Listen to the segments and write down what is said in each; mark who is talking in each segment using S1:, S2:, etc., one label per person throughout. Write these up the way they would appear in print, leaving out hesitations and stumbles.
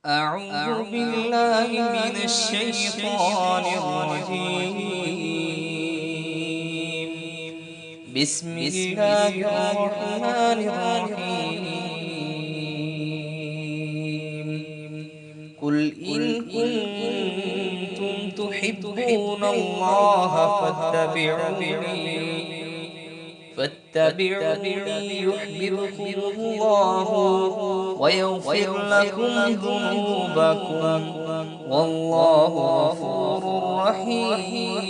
S1: أعوذ بالله من الشيطان الرجيم. بسم الله الرحمن الرحيم. قل إن كنتم تحبون الله فاتبعوني يحببكم الله ويغفر لكم ذنوبكم والله غفور رحيم.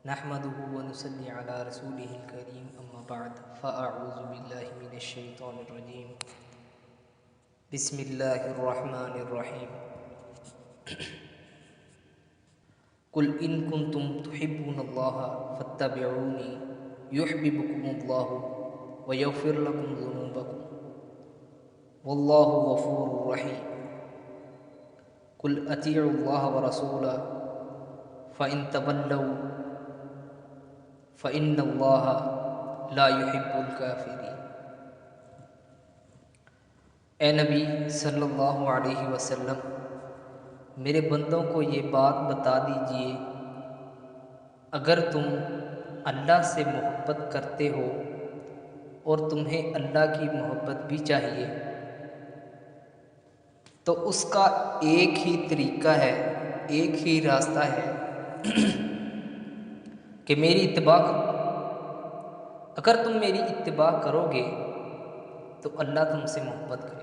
S2: نحمده ونصلي على رسوله الكريم اما بعد فاعوذ بالله من الشيطان الرجيم بسم الله الرحمن الرحيم. قل ان كنتم تحبون الله فاتبعوني يحببكم الله ويغفر لكم ذنوبكم والله غفور رحيم. قل اطيعوا الله ورسوله فان تولوا فإن اللہ لا يحب الکافرین. اے نبی صلی اللہ علیہ وسلم، میرے بندوں کو یہ بات بتا دیجئے، اگر تم اللہ سے محبت کرتے ہو اور تمہیں اللہ کی محبت بھی چاہیے تو اس کا ایک ہی طریقہ ہے، ایک ہی راستہ ہے کہ میری اتباع کرو. اگر تم میری اتباع کرو گے تو اللہ تم سے محبت کرے گا،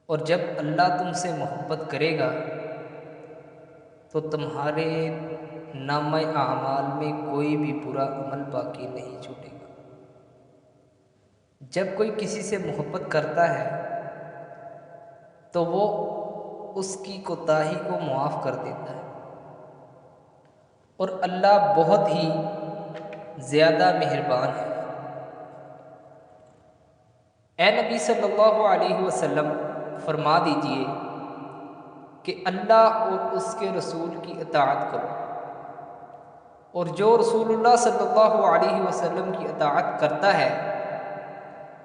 S2: اور جب اللہ تم سے محبت کرے گا تو تمہارے نامہ اعمال میں کوئی بھی برا عمل باقی نہیں چھوٹے گا. جب کوئی کسی سے محبت کرتا ہے تو وہ اس کی کوتاہی کو معاف کر دیتا ہے، اور اللہ بہت ہی زیادہ مہربان ہے. اے نبی صلی اللہ علیہ وسلم، فرما دیجئے کہ اللہ اور اس کے رسول کی اطاعت کرو، اور جو رسول اللہ صلی اللہ علیہ وسلم کی اطاعت کرتا ہے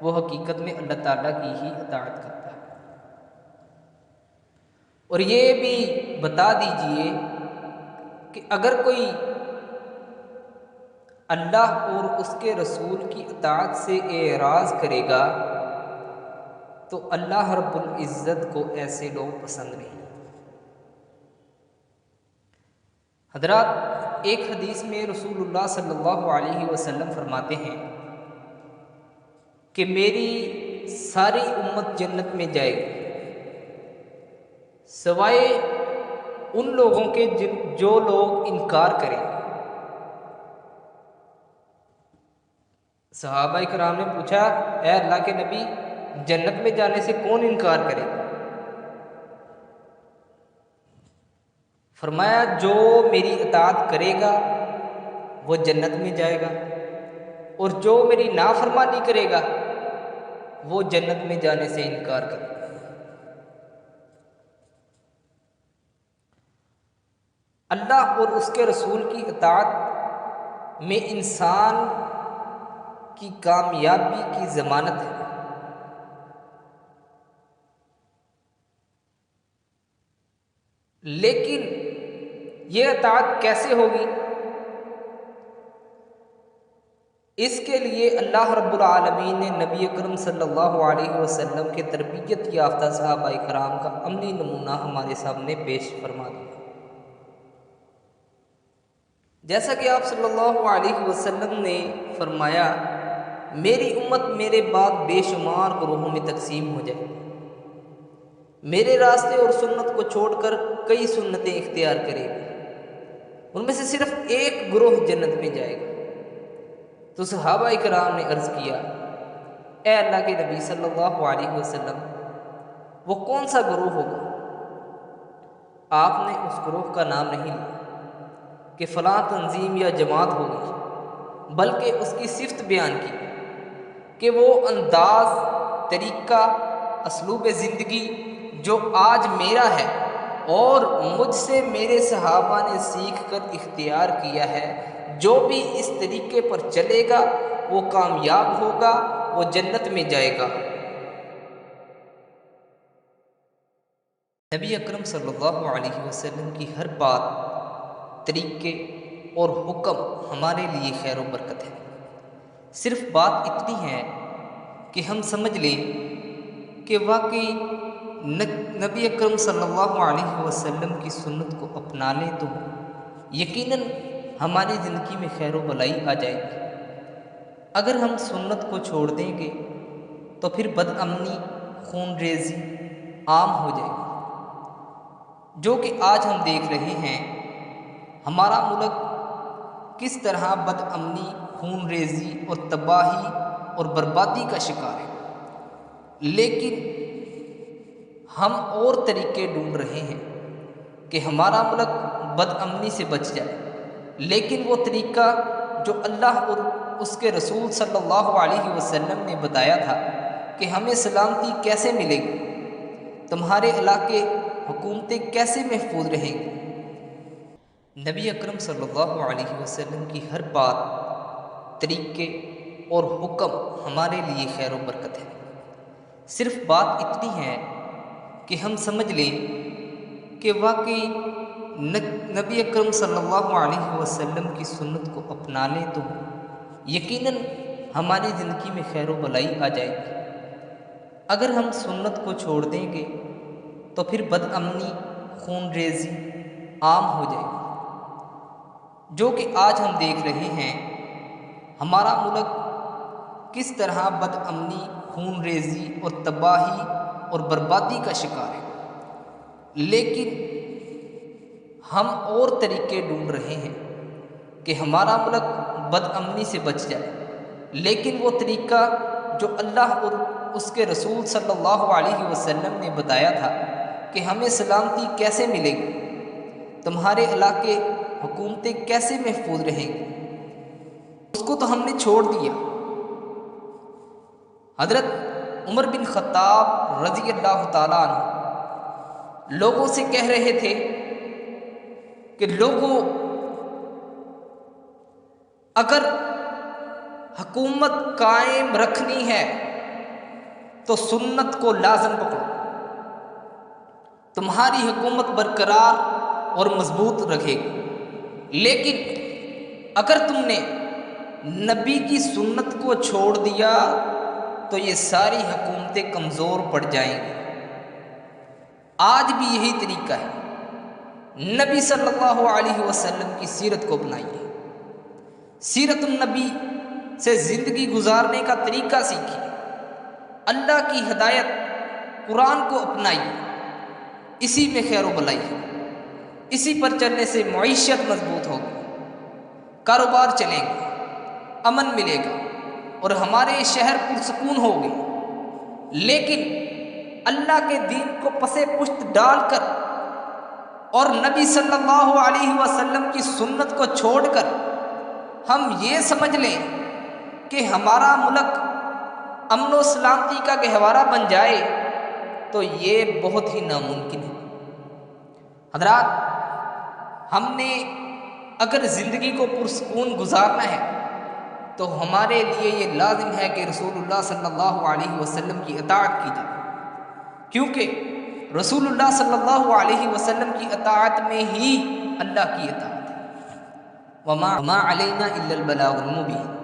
S2: وہ حقیقت میں اللہ تعالیٰ کی ہی اطاعت کرتا ہے. اور یہ بھی بتا دیجئے کہ اگر کوئی اللہ اور اس کے رسول کی اطاعت سے اعراض کرے گا تو اللہ رب العزت کو ایسے لوگ پسند نہیں. حضرات، ایک حدیث میں رسول اللہ صلی اللہ علیہ وسلم فرماتے ہیں کہ میری ساری امت جنت میں جائے گی سوائے ان لوگوں کے جو لوگ انکار کریں. صحابہ کرام نے پوچھا، اے اللہ کے نبی، جنت میں جانے سے کون انکار کرے گا؟ فرمایا، جو میری اطاعت کرے گا وہ جنت میں جائے گا، اور جو میری نافرمانی کرے گا وہ جنت میں جانے سے انکار کرے گا. اللہ اور اس کے رسول کی اطاعت میں انسان کی کامیابی کی ضمانت ہے. لیکن یہ اطاعت کیسے ہوگی؟ اس کے لیے اللہ رب العالمین نے نبی اکرم صلی اللہ علیہ وسلم کے تربیت یافتہ صحابہ کرام کا عملی نمونہ ہمارے سامنے پیش فرما دیا. جیسا کہ آپ صلی اللہ علیہ وسلم نے فرمایا، میری امت میرے بعد بے شمار گروہوں میں تقسیم ہو جائے، میرے راستے اور سنت کو چھوڑ کر کئی سنتیں اختیار کرے گی، ان میں سے صرف ایک گروہ جنت میں جائے گا. تو صحابہ کرام نے عرض کیا، اے اللہ کے نبی صلی اللہ علیہ وسلم، وہ کون سا گروہ ہوگا؟ آپ نے اس گروہ کا نام نہیں لیا کہ فلاں تنظیم یا جماعت ہوگی، بلکہ اس کی صفت بیان کی کہ وہ انداز، طریقہ، اسلوب زندگی جو آج میرا ہے اور مجھ سے میرے صحابہ نے سیکھ کر اختیار کیا ہے، جو بھی اس طریقے پر چلے گا وہ کامیاب ہوگا، وہ جنت میں جائے گا۔ نبی اکرم صلی اللہ علیہ وسلم کی ہر بات، طریقے اور حکم ہمارے لیے خیر و برکت ہے۔ صرف بات اتنی ہے کہ ہم سمجھ لیں کہ واقعی نبی اکرم صلی اللہ علیہ وسلم کی سنت کو اپنا لیں تو یقیناً ہماری زندگی میں خیر و بلائی آ جائے گی۔ اگر ہم سنت کو چھوڑ دیں گے تو پھر بد امنی، خون ریزی عام ہو جائے گی، جو کہ آج ہم دیکھ رہے ہیں ہمارا ملک کس طرح بد امنی، خون ریزی اور تباہی اور بربادی کا شکار ہے۔ لیکن ہم اور طریقے ڈھونڈ رہے ہیں کہ ہمارا ملک بد امنی سے بچ جائے، لیکن وہ طریقہ جو اللہ اور اس کے رسول صلی اللہ علیہ وسلم نے بتایا تھا کہ ہمیں سلامتی کیسے ملے گی، تمہارے علاقے حکومتیں کیسے محفوظ رہیں گی۔ نبی اکرم صلی اللہ علیہ وسلم کی ہر بات، طریقے اور حکم ہمارے لیے خیر و برکت ہے۔ صرف بات اتنی ہے کہ ہم سمجھ لیں کہ واقعی نبی اکرم صلی اللہ علیہ وسلم کی سنت کو اپنا لیں تو یقیناً ہماری زندگی میں خیر و بلائی آ جائے گی۔ اگر ہم سنت کو چھوڑ دیں گے تو پھر بد امنی، خون ریزی عام ہو جائے گی، جو کہ آج ہم دیکھ رہے ہیں ہمارا ملک کس طرح بد امنی، خون ریزی اور تباہی اور بربادی کا شکار ہے۔ لیکن ہم اور طریقے ڈھونڈ رہے ہیں کہ ہمارا ملک بد امنی سے بچ جائے، لیکن وہ طریقہ جو اللہ اور اس کے رسول صلی اللہ علیہ وسلم نے بتایا تھا کہ ہمیں سلامتی کیسے ملے گی، تمہارے علاقے حکومتیں کیسے محفوظ رہیں گی، اس کو تو ہم نے چھوڑ دیا۔ حضرت عمر بن خطاب رضی اللہ تعالیٰ عنہ لوگوں سے کہہ رہے تھے کہ لوگوں، اگر حکومت قائم رکھنی ہے تو سنت کو لازم پکڑو، تمہاری حکومت برقرار اور مضبوط رکھے گی۔ لیکن اگر تم نے نبی کی سنت کو چھوڑ دیا تو یہ ساری حکومتیں کمزور پڑ جائیں گی۔ آج بھی یہی طریقہ ہے۔ نبی صلی اللہ علیہ وسلم کی سیرت کو اپنائیے، سیرت النبی سے زندگی گزارنے کا طریقہ سیکھیے، اللہ کی ہدایت قرآن کو اپنائیے، اسی میں خیر و بلائی ہے، اسی پر چلنے سے معیشت مضبوط ہوگی، کاروبار چلیں گے، امن ملے گا اور ہمارے شہر پرسکون ہوگے۔ لیکن اللہ کے دین کو پسے پشت ڈال کر اور نبی صلی اللہ علیہ وسلم کی سنت کو چھوڑ کر ہم یہ سمجھ لیں کہ ہمارا ملک امن و سلامتی کا گہوارہ بن جائے تو یہ بہت ہی ناممکن ہے۔ حضرات، ہم نے اگر زندگی کو پرسکون گزارنا ہے تو ہمارے لیے یہ لازم ہے کہ رسول اللہ صلی اللہ علیہ وسلم کی اطاعت کی جائے، کیونکہ رسول اللہ صلی اللہ علیہ وسلم کی اطاعت میں ہی اللہ کی اطاعت ہے۔ وما علینا الا البلاغ المبین۔